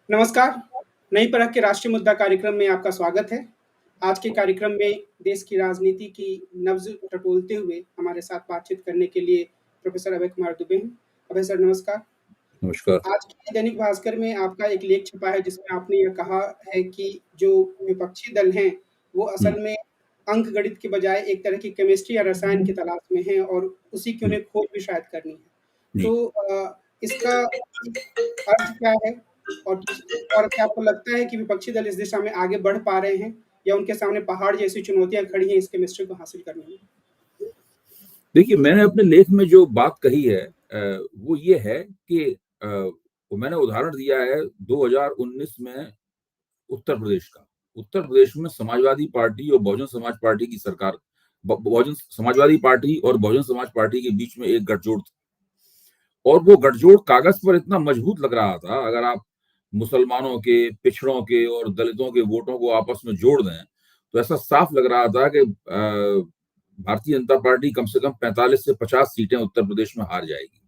नमस्कार, नई परख के राष्ट्रीय मुद्दा कार्यक्रम में आपका स्वागत है। आज के कार्यक्रम में देश की राजनीति की नब्ज़ टटोलते हुए हमारे साथ बातचीत करने के लिए प्रोफ़ेसर अभय कुमार दुबे हैं। अभय सर नमस्कार। नमस्कार। आज के दैनिक भास्कर में आपका एक लेख छपा है जिसमें आपने यह कहा है कि जो विपक्षी दल हैं, वो हुँ, असल में अंक-गणित के बजाय एक तरह की केमिस्ट्री या रसायन की तलाश में हैं और उसी की हुँ, उन्हें खोज भी शायद करनी है। जी। तो इसका अर्थ क्या है? और और क्या आपको लगता है कि विपक्षी दल इस दिशा में आगे बढ़ पा रहे हैं या उनके सामने पहाड़ जैसी चुनौतियाँ खड़ी हैं इस केमिस्ट्री को हासिल करने में? देखिए, मैंने अपने लेख में जो बात कही है वो ये है कि वो मैंने उदाहरण दिया है 2019 में उत्तर प्रदेश का। उत्तर प्रदेश में समाजवादी पार्टी और बहुजन समाज पार्टी की सरकार ब बहुजन समाजवादी पार्टी और बहुजन समाज पार्टी के बीच में एक गठजोड़ था और वो गठजोड़ कागज़ पर इतना मजबूत लग रहा था, अगर आप मुसलमानों के, पिछड़ों के और दलितों के वोटों को आपस में जोड़ दें, तो ऐसा साफ लग रहा था कि भारतीय जनता पार्टी कम से कम 45 से 50 सीटें उत्तर प्रदेश में हार जाएगी।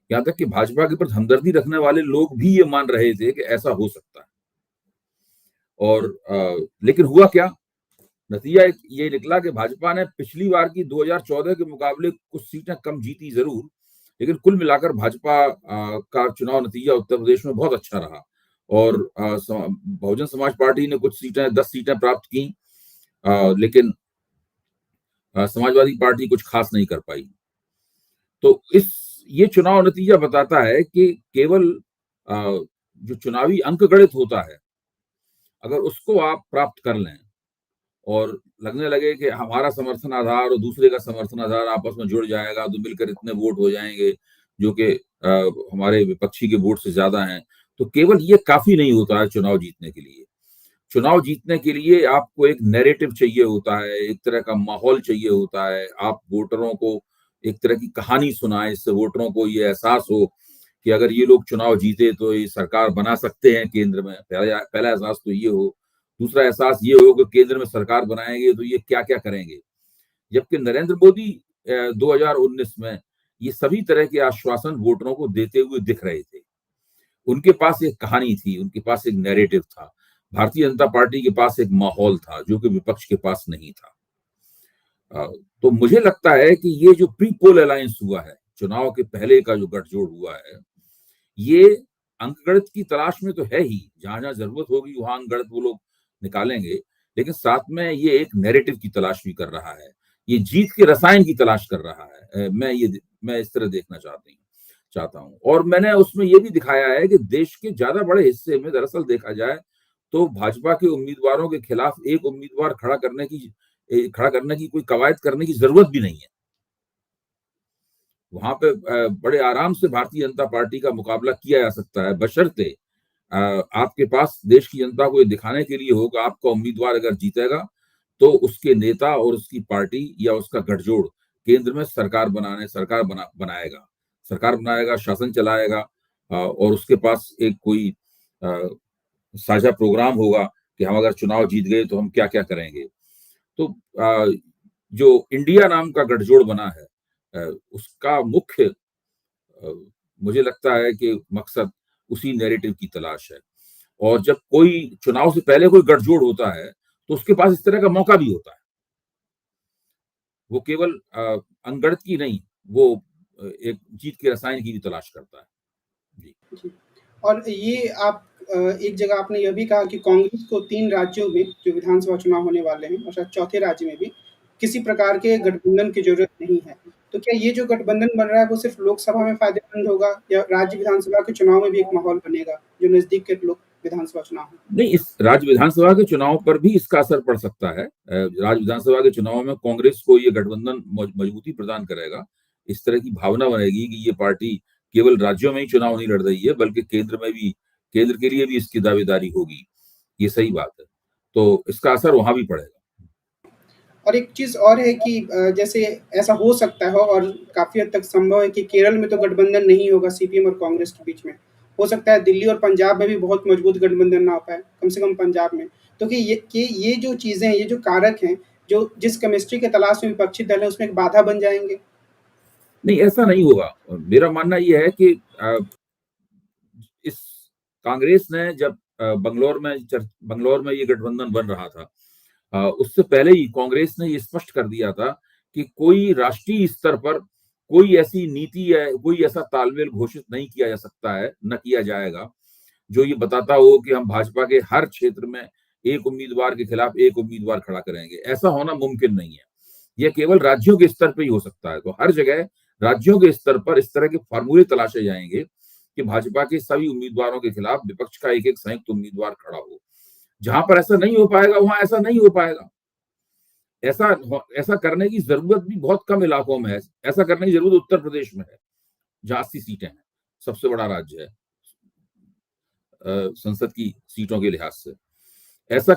यहाँ तक कि भाजपा के प्रति हमदर्दी रखने वाले लोग भी ये मान रहे थे कि ऐसा हो सकता है। और लेकिन हुआ क्या? नतीजा ये निकला कि भाजपा ने पिछली बार की 2014 के मुकाबले कुछ सीटें कम जीती ज़रूर, लेकिन कुल मिलाकर भाजपा का चुनाव नतीजा उत्तर प्रदेश में बहुत अच्छा रहा और बहुजन समाज पार्टी ने कुछ सीटें 10 सीटें प्राप्त की, लेकिन समाजवादी पार्टी कुछ खास नहीं कर पाई। तो ये चुनाव नतीजा बताता है कि केवल जो चुनावी अंकगणित होता है, अगर उसको आप प्राप्त कर लें और लगने लगे कि हमारा समर्थन आधार और दूसरे का समर्थन आधार आपस में जुड़ जाएगा, तो मिलकर इतने वोट हो जाएंगे जो कि हमारे विपक्षी के वोट से ज्यादा हैं, तो केवल ये काफी नहीं होता है चुनाव जीतने के लिए। चुनाव जीतने के लिए आपको एक नैरेटिव चाहिए होता है, एक तरह का माहौल चाहिए होता है। आप वोटरों को एक तरह की कहानी सुनाएं, इससे वोटरों को ये एहसास हो कि अगर ये लोग चुनाव जीते तो ये सरकार बना सकते हैं केंद्र में। पहला एहसास तो ये हो। दूसरा एहसास ये हो कि केंद्र में सरकार बनाएंगे तो ये क्या-क्या करेंगे। जबकि नरेंद्र मोदी 2019 में ये सभी तरह के आश्वासन वोटरों को देते हुए दिख रहे थे। उनके पास एक कहानी थी, उनके पास एक नैरेटिव था। भारतीय जनता पार्टी के पास एक माहौल था, जो कि विपक्ष के पास नहीं था। तो मुझे लगता है कि ये जो प्री पोल अलायंस हुआ है, चुनाव के पहले का जो गठजोड़ हुआ है, ये अंकगणित की तलाश में तो है ही। जहां-जहां जरूरत होगी वहां अंकगणित वो लोग निकालेंगे, लेकिन साथ में ये एक नैरेटिव की तलाश भी कर रहा है। ये जीत के रसायन की तलाश कर रहा है। मैं इस तरह देखना चाहता हूँ। और मैंने उसमें ये भी दिखाया है कि देश के ज्यादा बड़े हिस्से में दरअसल देखा जाए तो भाजपा के उम्मीदवारों के खिलाफ एक उम्मीदवार खड़ा करने की कोई कवायद करने की जरूरत भी नहीं है। वहां पे बड़े आराम से भारतीय जनता पार्टी का मुकाबला किया जा सकता है, बशर्ते आपके पास देश की जनता को ये दिखाने के लिए होगा, आपका उम्मीदवार अगर जीतेगा तो उसके नेता और उसकी पार्टी या उसका गठजोड़ केंद्र में बनाएगा, सरकार बनाएगा, शासन चलाएगा, और उसके पास एक कोई अ, साझा प्रोग्राम होगा कि हम अगर चुनाव जीत गए तो हम क्या क्या करेंगे। तो जो इंडिया नाम का गठजोड़ बना है, उसका मुख्य मुझे लगता है कि मकसद उसी नैरेटिव की तलाश है। और जब कोई चुनाव से पहले कोई गठजोड़ होता है तो उसके पास इस तरह का मौका भी होता है। वो केवल अंगणित की नहीं, वो एक जीत के रसायन की भी तलाश करता है। जी। जी। और ये आप एक जगह आपने यह भी कहा कि कांग्रेस को 3 राज्यों में जो विधानसभा चुनाव होने वाले हैं और शायद चौथे राज्य में भी किसी प्रकार के गठबंधन की ज़रूरत नहीं है। तो क्या ये जो गठबंधन बन रहा है वो सिर्फ़ लोकसभा में फ़ायदेमंद होगा या राज्य विधानसभा के चुनाव में भी एक माहौल बनेगा, जो नज़दीक के लोक विधानसभा चुनाव हैं? नहीं, इस राज्य विधानसभा के चुनाव पर भी इसका असर पड़ सकता है। राज्य विधानसभा के चुनाव में कांग्रेस को ये गठबंधन मजबूती प्रदान करेगा। इस तरह की भावना बनेगी कि ये पार्टी केवल राज्यों में ही चुनाव नहीं लड़ रही है, बल्कि केंद्र के लिए भी इसकी दावेदारी होगी। ये सही बात है। तो इसका असर वहां भी पड़ेगा। और एक चीज़ और है कि जैसे ऐसा हो सकता है और काफ़ी हद तक संभव है कि केरल में तो गठबंधन नहीं होगा सीपीएम और कांग्रेस के बीच में। हो सकता है दिल्ली और पंजाब में भी बहुत मजबूत गठबंधन ना हो पाए, कम से कम पंजाब में। तो ये जो चीज़ें हैं, ये जो कारक हैं, जो जिस केमिस्ट्री के तलाश में विपक्षी दल है, उसमें एक बाधा बन जाएँगे? नहीं, ऐसा नहीं होगा। मेरा मानना ये है कि इस कांग्रेस ने जब बंगलौर में ये गठबंधन बन रहा था, उससे पहले ही कांग्रेस ने ये स्पष्ट कर दिया था कि कोई राष्ट्रीय स्तर पर कोई ऐसी नीति या कोई ऐसा तालमेल घोषित नहीं किया जा सकता है, न किया जाएगा, जो ये बताता हो कि हम भाजपा के हर क्षेत्र में एक उम्मीदवार के खिलाफ एक उम्मीदवार खड़ा करेंगे। ऐसा होना मुमकिन नहीं है। यह केवल राज्यों के स्तर पे ही हो सकता है। तो हर जगह राज्यों के स्तर पर इस तरह के फार्मूले तलाशे जाएंगे कि भाजपा के सभी उम्मीदवारों के खिलाफ विपक्ष का एक-एक संयुक्त उम्मीदवार खड़ा हो। जहां पर ऐसा नहीं हो पाएगा, वहां ऐसा नहीं हो पाएगा। ऐसा करने की जरूरत भी बहुत कम इलाकों में है। ऐसा करने की जरूरत उत्तर प्रदेश में है, जहां 80 सीटें हैं, सबसे बड़ा राज्य है संसद की सीटों के लिहाज से। ऐसा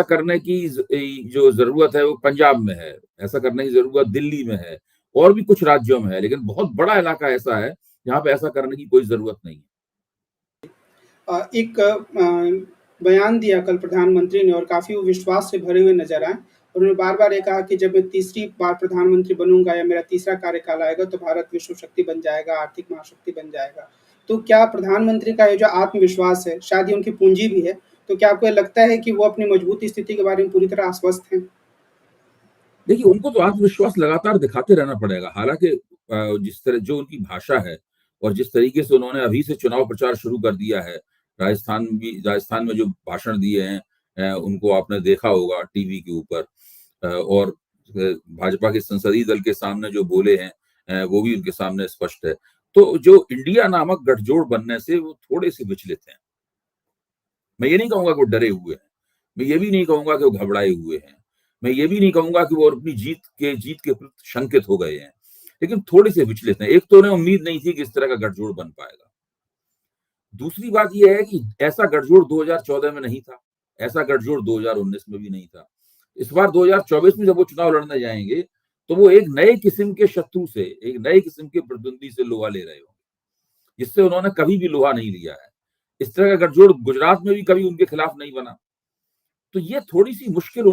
करने की जो जरूरत है वो पंजाब में है, ऐसा करने की जरूरत दिल्ली में है, और भी कुछ राज्यों में है, लेकिन बहुत बड़ा इलाका ऐसा है जहां पे ऐसा करने की कोई जरूरत नहीं है। एक बयान दिया कल प्रधानमंत्री ने और काफ़ी वो विश्वास से भरे हुए नज़र आए। उन्होंने बार-बार ये कहा कि जब मैं तीसरी बार प्रधानमंत्री बनूँगा या मेरा तीसरा कार्यकाल आएगा तो भारत विश्व शक्ति बन जाएगा, आर्थिक महाशक्ति बन जाएगा। तो क्या प्रधानमंत्री का ये जो आत्मविश्वास है, शायद ये उनकी पूँजी भी है, तो क्या आपको ये लगता है कि वो अपनी मजबूत स्थिति के बारे में पूरी तरह आश्वस्त हैं? देखिए, उनको तो आत्मविश्वास लगातार दिखाते रहना पड़ेगा। हालाँकि जिस तरह जो उनकी भाषा है और जिस तरीके से उन्होंने अभी से चुनाव प्रचार शुरू कर दिया है, राजस्थान में जो भाषण दिए हैं, उनको आपने देखा होगा टीवी के ऊपर, और भाजपा के संसदीय दल के सामने जो बोले हैं, वो भी उनके सामने स्पष्ट है। तो जो इंडिया नामक गठजोड़ बनने से वो थोड़े-से विचलित हैं। मैं ये नहीं कहूँगा कि वो डरे हुए हैं। मैं ये भी नहीं कहूँगा कि वो घबराए हुए हैं। मैं ये भी नहीं कहूँगा कि वो अपनी जीत के प्रति शंकित हो गए हैं। लेकिन थोड़े-से विचलित हैं। एक तो उन्हें उम्मीद नहीं थी कि इस तरह का गठजोड़ बन पाएगा। दूसरी बात ये है कि ऐसा गठजोड़ 2014 में नहीं था। ऐसा गठजोड़ 2019 में भी नहीं था। इस बार 2024 में जब वो चुनाव लड़ने जाएँगे, तो वो एक नए किस्म के शत्रु से, एक नए किस्म के प्रतिद्वंदी से लोहा ले रहे होंगे, जिससे उन्होंने कभी भी लोहा नहीं लिया है। इस तरह का गठजोड़ गुजरात में भी कभी उनके खिलाफ नहीं बना। तो ये थोड़ी-सी मुश्किल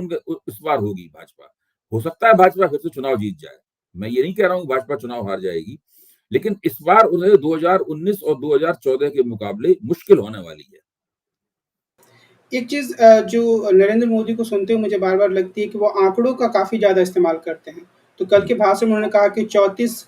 इस बार होगी भाजपा। हो सकता है भाजपा फिर से चुनाव जीत जाए। मैं ये नहीं कह रहा हूँ भाजपा चुनाव हार जाएगी, लेकिन इस बार उन्हें 2019 और 2014 के मुकाबले मुश्किल होने वाली है। एक चीज़ जो नरेंद्र मोदी को सुनते हुए मुझे बार-बार लगती है कि वो आँकड़ों का काफ़ी ज़्यादा इस्तेमाल करते हैं। तो कल के भाषण में उन्होंने कहा कि 34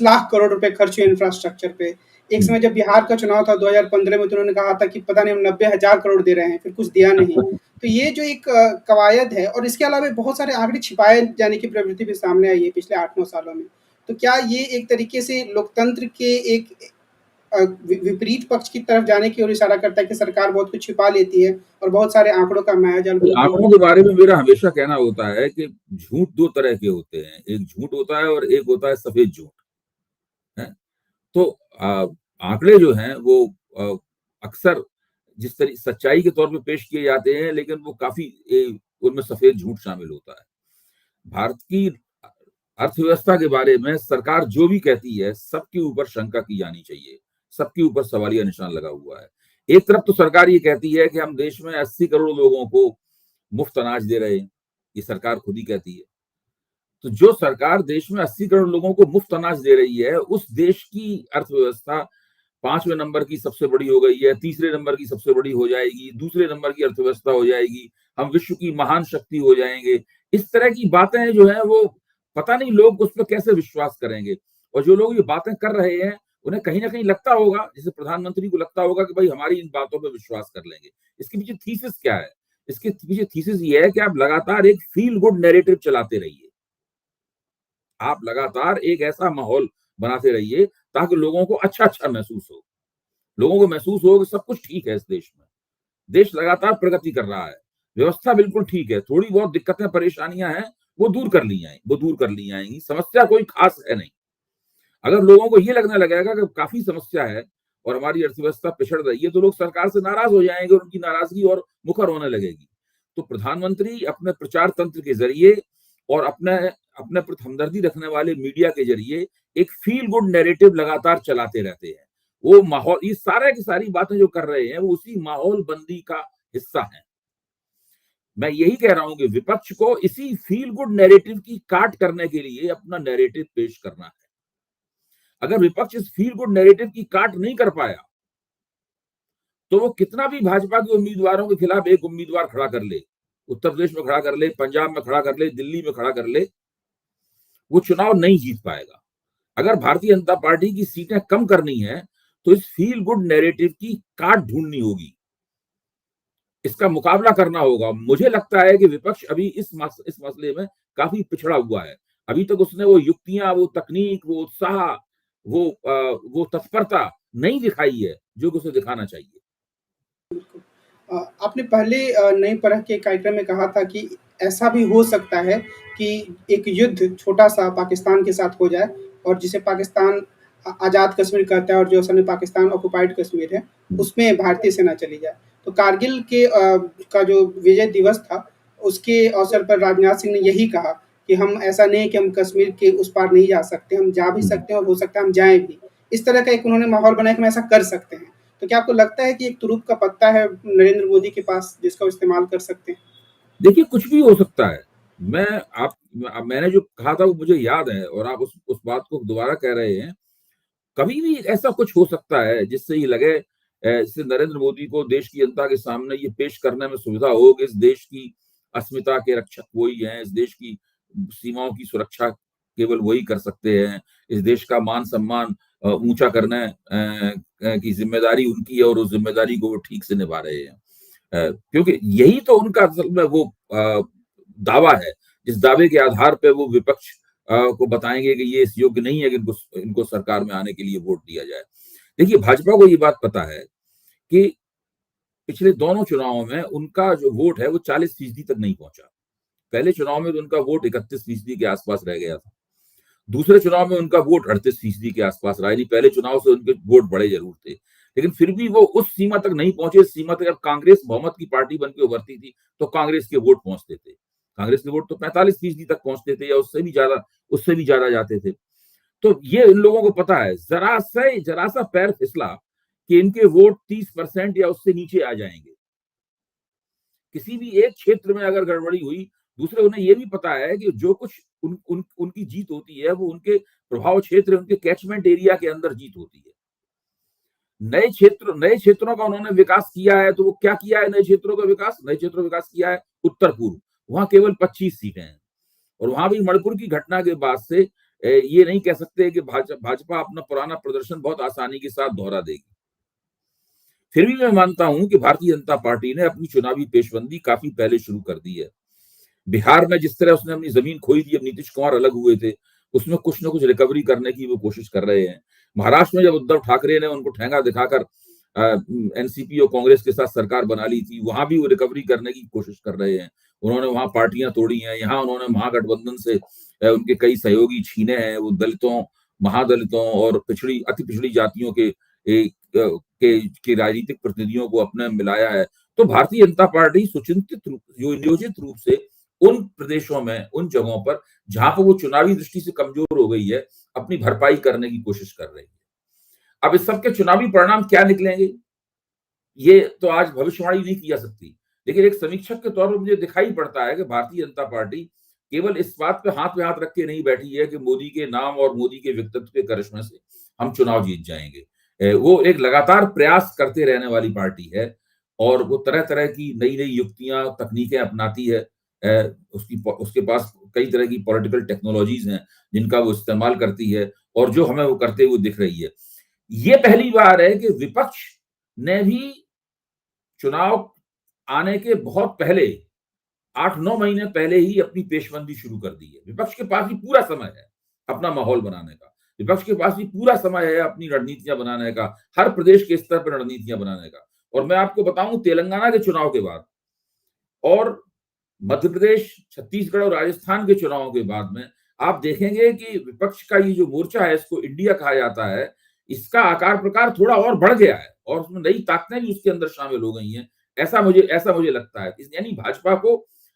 लाख करोड़ रुपए खर्च हुए इंफ्रास्ट्रक्चर पे। एक समय जब बिहार का चुनाव था 2015 में तो उन्होंने कहा था कि पता नहीं हम 90,000 करोड़ दे रहे हैं, फिर कुछ दिया नहीं। तो ये जो एक कवायद है और इसके अलावा बहुत सारे आंकड़े छिपाए जाने की प्रवृत्ति भी सामने आई है पिछले 8-9 सालों में। तो क्या ये एक तरीके से लोकतंत्र के एक विपरीत पक्ष की तरफ जाने की ओर इशारा करता है कि सरकार बहुत कुछ छिपा लेती है और बहुत सारे आंकड़ों का मायाजाल बुनती आंकड़ों है? के बारे में मेरा हमेशा कहना होता है कि झूठ 2 तरह के होते हैं। एक झूठ होता है और एक होता है सफेद झूठ, हैं? तो आंकड़े जो हैं वो अक्सर जिस तरह सच्चाई के तौर पे पेश किए जाते हैं, लेकिन वो काफ़ी उनमें सफेद झूठ शामिल होता है। भारत की अर्थव्यवस्था के बारे में सरकार जो भी कहती है, सबके ऊपर शंका की जानी चाहिए, सबके ऊपर सवालिया निशान लगा हुआ है। एक तरफ तो सरकार ये कहती है कि हम देश में 80 करोड़ लोगों को मुफ्त अनाज दे रहे हैं, ये सरकार खुद ही कहती है। तो जो सरकार देश में 80 करोड़ लोगों को मुफ्त अनाज दे रही है, उस देश की अर्थव्यवस्था 5वें नंबर की सबसे बड़ी हो गई है, तीसरे नंबर की सबसे बड़ी हो जाएगी, दूसरे नंबर की अर्थव्यवस्था हो जाएगी, हम विश्व की महान शक्ति हो जाएंगे। इस तरह की बातें जो है वो पता नहीं लोग उस पर कैसे विश्वास करेंगे। और जो लोग ये बातें कर रहे हैं, उन्हें कहीं ना कहीं लगता होगा, जैसे प्रधानमंत्री को लगता होगा कि भाई हमारी इन बातों पर विश्वास कर लेंगे। इसके पीछे थीसिस क्या है? इसके पीछे थीसिस ये है कि आप लगातार एक फील गुड नैरेटिव चलाते रहिए। आप लगातार एक ऐसा माहौल बनाते रहिए ताकि लोगों को अच्छा-अच्छा महसूस हो। लोगों को महसूस हो कि सब कुछ ठीक है इस देश में। देश लगातार प्रगति कर रहा है। व्यवस्था बिल्कुल ठीक है। थोड़ी बहुत दिक्कतें, परेशानियाँ हैं, वो दूर कर ली जाएँगी। समस्या कोई खास है नहीं। अगर लोगों को ये लगने लगेगा कि काफ़ी समस्या है और हमारी अर्थव्यवस्था पिछड़ रही है, तो लोग सरकार से नाराज़ हो जाएँगे और उनकी नाराज़गी और मुखर होने लगेगी। तो प्रधानमंत्री अपने प्रचार तंत्र के ज़रिए और अपने प्रति हमदर्दी रखने वाले मीडिया के ज़रिए एक फ़ील गुड नैरेटिव लगातार चलाते रहते हैं। वो माहौल, ये सारे की सारी बातें जो कर रहे हैं, वो उसी माहौल बंदी का हिस्सा हैं। मैं यही कह रहा हूँ कि विपक्ष को इसी फ़ील गुड नैरेटिव की काट करने के लिए अपना नैरेटिव पेश करना है। अगर विपक्ष इस फील गुड नैरेटिव की काट नहीं कर पाया, तो वो कितना भी भाजपा के उम्मीदवारों के खिलाफ एक उम्मीदवार खड़ा कर ले, उत्तर प्रदेश में खड़ा कर ले, पंजाब में खड़ा कर ले, दिल्ली में खड़ा कर ले, वो चुनाव नहीं जीत पाएगा। अगर भारतीय जनता पार्टी की सीटें कम करनी है, तो इस फील गुड नैरेटिव की काट ढूंढनी होगी, इसका मुकाबला करना होगा। मुझे लगता है कि विपक्ष अभी इस मसले में काफी पिछड़ा हुआ है। अभी तक उसने वो युक्तियां, वो तकनीक, वो उत्साह, वो तत्परता नहीं दिखाई है जो कि उसे दिखाना चाहिए। आपने पहले नई परख के कार्यक्रम में कहा था कि ऐसा भी हो सकता है कि एक युद्ध छोटा-सा पाकिस्तान के साथ हो जाए और जिसे पाकिस्तान आज़ाद कश्मीर कहता है और जो असल में पाकिस्तान ऑक्युपाइड कश्मीर है, उसमें भारतीय सेना चली जाए। तो कारगिल का जो विजय दिवस था, उसके अवसर पर राजनाथ सिंह ने यही कहा कि हम ऐसा नहीं है कि हम कश्मीर के उस पार नहीं जा सकते, हम जा भी सकते हैं और हो सकता है हम जाएँ भी। इस तरह का एक उन्होंने माहौल बनाया कि हम ऐसा कर सकते हैं। तो क्या आपको लगता है कि एक तुरुप का पत्ता है नरेंद्र मोदी के पास जिसका वो इस्तेमाल कर सकते हैं? देखिए, कुछ भी हो सकता है। मैं आप मैंने जो कहा था वो मुझे याद है और आप उस बात को दोबारा कह रहे हैं। कभी भी ऐसा कुछ हो सकता है जिससे ये लगे इससे नरेंद्र मोदी को देश की जनता के सामने ये पेश करने में सुविधा हो कि इस देश की अस्मिता के रक्षक वही हैं, इस देश की सीमाओं की सुरक्षा केवल वही कर सकते हैं, इस देश का मान-सम्मान ऊँचा करने की ज़िम्मेदारी उनकी है और उस ज़िम्मेदारी को वो ठीक से निभा रहे हैं। क्योंकि यही तो उनका असल में वो दावा है, जिस दावे के आधार पे वो विपक्ष को बताएँगे कि ये इस योग्य नहीं है कि इनको इनको सरकार में आने के लिए वोट दिया जाए। देखिए, भाजपा को ये बात पता है कि पिछले दोनों चुनावों में उनका जो वोट है वो 40% तक नहीं पहुँचा। पहले चुनाव में तो उनका वोट 31% के आस-पास रह गया था। दूसरे चुनाव में उनका वोट 38% के आस-पास रहा, यानी पहले चुनाव से उनके वोट बढ़े ज़रूर थे। लेकिन फिर भी वो उस सीमा तक नहीं पहुँचे, इस सीमा तक जब कांग्रेस बहुमत की पार्टी बन के उभरती थी, तो कांग्रेस के वोट पहुँचते थे। कांग्रेस के वोट तो 45% तक पहुँचते थे या उससे भी ज़्यादा जाते थे। तो ये इन लोगों को पता है, ज़रा-सा पैर फिसला कि इनके वोट 30% या उससे नीचे आ जाएँगे। किसी भी एक क्षेत्र में अगर गड़बड़ी हुई, दूसरे उन्हें ये भी पता है कि जो कुछ उनकी जीत होती है, वो उनके प्रभाव क्षेत्र, उनके कैचमेंट एरिया के अंदर जीत होती है। नए क्षेत्रों का उन्होंने विकास किया है, तो वो क्या किया है नए क्षेत्रों का विकास? नए क्षेत्रों का विकास किया है उत्तर-पूर्व, वहाँ केवल 25 सीटें हैं और वहाँ भी मणिपुर की घटना के बाद से ये नहीं कह सकते कि भाजपा अपना पुराना प्रदर्शन बहुत आसानी के साथ दोहरा देगी। फिर भी मैं मानता हूँ कि भारतीय जनता पार्टी ने अपनी चुनावी पेशबंदी काफ़ी पहले शुरू कर दी है। बिहार में जिस तरह उसने अपनी ज़मीन खोई थी, अब नीतीश कुमार अलग हुए थे, उसमें कुछ न कुछ रिकवरी करने की वो कोशिश कर रहे हैं। महाराष्ट्र में जब उद्धव ठाकरे ने उनको ठेंगा दिखाकर एनसीपी और कांग्रेस के साथ सरकार बना ली थी, वहाँ भी वो रिकवरी करने की कोशिश कर रहे हैं। उन्होंने वहाँ पार्टियाँ तोड़ी हैं, यहाँ उन्होंने महागठबंधन से उनके कई सहयोगी छीने हैं, वो दलितों, महादलितों और अति पिछड़ी जातियों के राजनीतिक प्रतिनिधियों को अपने में मिलाया है। तो भारतीय जनता पार्टी नियोजित रूप से उन प्रदेशों में, उन जगहों पर जहाँ पर वो चुनावी दृष्टि से कमज़ोर हो गई है, अपनी भरपाई करने की कोशिश कर रही है। अब इस सब के चुनावी परिणाम क्या निकलेंगे, ये तो आज भविष्यवाणी नहीं की जा सकती। लेकिन एक समीक्षक के तौर पर मुझे दिखाई पड़ता है कि भारतीय जनता पार्टी केवल इस बात पे हाथ रख के नहीं बैठी है कि मोदी के नाम और मोदी के व्यक्तित्व के करिश्मे से हम चुनाव जीत जाएँगे। वो एक लगातार प्रयास करते रहने वाली पार्टी है और वो तरह-तरह की नई-नई युक्तियाँ, तकनीकें अपनाती है। उसके पास कई तरह की पॉलिटिकल टेक्नोलॉजीज़ हैं, जिनका वो इस्तेमाल करती है और जो हमें वो करते हुए दिख रही है। ये पहली बार है कि विपक्ष ने भी चुनाव आने के बहुत पहले 8-9 महीने पहले ही अपनी पेशबंदी शुरू कर दी है। विपक्ष के पास भी पूरा समय है अपना माहौल बनाने का। विपक्ष के पास भी पूरा समय है अपनी रणनीतियाँ बनाने का, हर प्रदेश के स्तर पर रणनीतियाँ बनाने का। और मैं आपको बताऊँ तेलंगाना के चुनाव के बाद और मध्य प्रदेश, छत्तीसगढ़ और राजस्थान के चुनावों के बाद में आप देखेंगे कि विपक्ष का ये जो मोर्चा है, इसको इंडिया कहा जाता है, इसका आकार-प्रकार थोड़ा और बढ़ गया है और उसमें नई ताकतें भी उसके अंदर शामिल हो गई हैं। ऐसा मुझे लगता है। यानी भाजपा को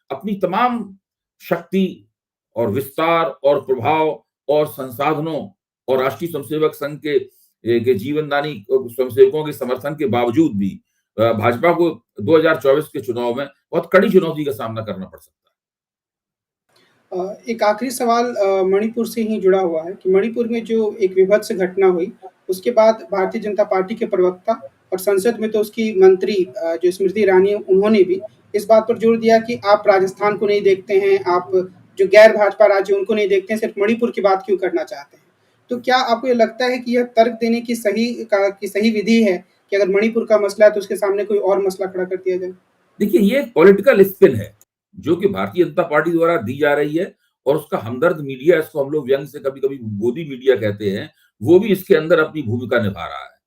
अपनी तमाम शक्ति और विस्तार और प्रभाव और संसाधनों और राष्ट्रीय स्वयंसेवक संघ के जीवनदानी स्वयंसेवकों के समर्थन के बावजूद भी भाजपा को 2024 के चुनाव में बहुत कड़ी चुनौती का सामना करना पड़ सकता है। एक आखिरी सवाल मणिपुर से ही जुड़ा हुआ है कि मणिपुर में जो एक विभत्स घटना हुई, उसके बाद भारतीय जनता पार्टी के प्रवक्ता और संसद में तो उसकी मंत्री जो स्मृति ईरानी उन्होंने भी इस बात पर जोर दिया कि आप राजस्थान को नहीं देखते हैं, आप जो गैर भाजपा राज्य उनको नहीं देखते हैं, सिर्फ मणिपुर की बात क्यों करना चाहते हैं? तो क्या आपको ये लगता है कि यह तर्क देने की सही विधि है कि अगर मणिपुर का मसला है तो उसके सामने कोई और मसला खड़ा कर दिया जाए? देखिए, ये एक पॉलिटिकल स्पिन है, जो कि भारतीय जनता पार्टी द्वारा दी जा रही है और उसका हमदर्द मीडिया, इसको हम लोग व्यंग्य से कभी-कभी गोदी मीडिया कहते हैं, वो भी इसके अंदर अपनी भूमिका निभा रहा है।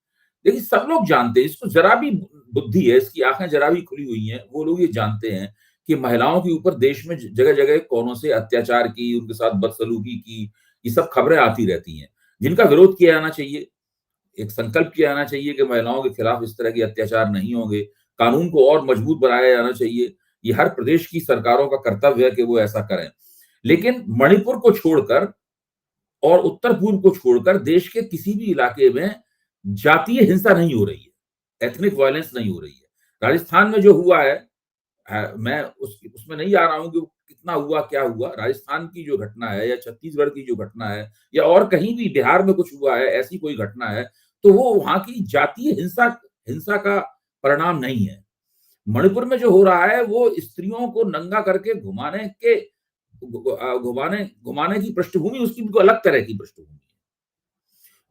देखिए, सब लोग जानते हैं, इसको ज़रा भी बुद्धि है, इसकी आँखें ज़रा भी खुली हुई हैं, वो लोग ये जानते हैं कि महिलाओं के ऊपर देश में जगह-जगह कौनों से अत्याचार की, उनके साथ बदसलूकी की, ये सब खबरें आती रहती हैं, जिनका विरोध किया जाना चाहिए। एक संकल्प किया जाना चाहिए कि महिलाओं के खिलाफ इस तरह के अत्याचार नहीं होंगे, कानून को और मजबूत बनाया जाना चाहिए। ये हर प्रदेश की सरकारों का कर्तव्य है कि वो ऐसा करें। लेकिन मणिपुर को छोड़कर और उत्तर-पूर्व को छोड़कर देश के किसी भी इलाके में जातीय हिंसा नहीं हो रही है, एथनिक वायलेंस नहीं हो रही है। राजस्थान में जो हुआ है, मैं उसमें नहीं जा रहा हूँ कि वो कितना हुआ, क्या हुआ। राजस्थान की जो घटना है या छत्तीसगढ़ की जो घटना है या और कहीं भी बिहार में कुछ हुआ है, ऐसी कोई घटना है, तो वो वहाँ की जातीय हिंसा हिंसा का परिणाम नहीं है। मणिपुर में जो हो रहा है, वो स्त्रियों को नंगा करके घुमाने घुमाने की पृष्ठभूमि उसकी बिल्कुल अलग तरह की पृष्ठभूमि है।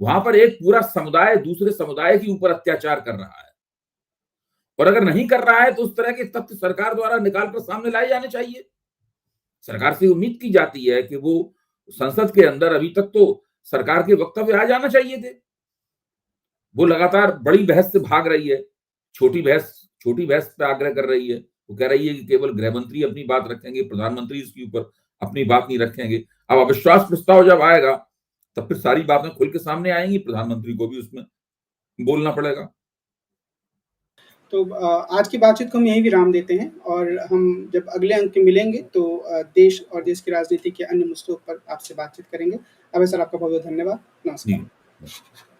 वहाँ पर एक पूरा समुदाय दूसरे समुदाय के ऊपर अत्याचार कर रहा है और अगर नहीं कर रहा है, तो उस तरह के तथ्य सरकार द्वारा निकाल कर सामने लाए जाने चाहिए। सरकार से उम्मीद की जाती है कि वो संसद के अंदर अभी तक तो सरकार के वक्तव्य आ जाना चाहिए थे। वो लगातार बड़ी बहस से भाग रही है, छोटी बहस पे आग्रह कर रही है। वो कह रही है कि केवल गृह मंत्री अपनी बात रखेंगे, प्रधानमंत्री इसके ऊपर अपनी बात नहीं रखेंगे। अब अविश्वास प्रस्ताव जब आएगा, तब फिर सारी बातें खुल के सामने आएँगी, प्रधानमंत्री को भी उसमें बोलना पड़ेगा। तो आज की बातचीत को हम यहीं विराम देते हैं और हम जब अगले अंक में मिलेंगे तो देश और देश की राजनीति के अन्य मुद्दों पर आपसे बातचीत करेंगे। अभी सर आपका बहुत-बहुत धन्यवाद। जी। नमस्कार।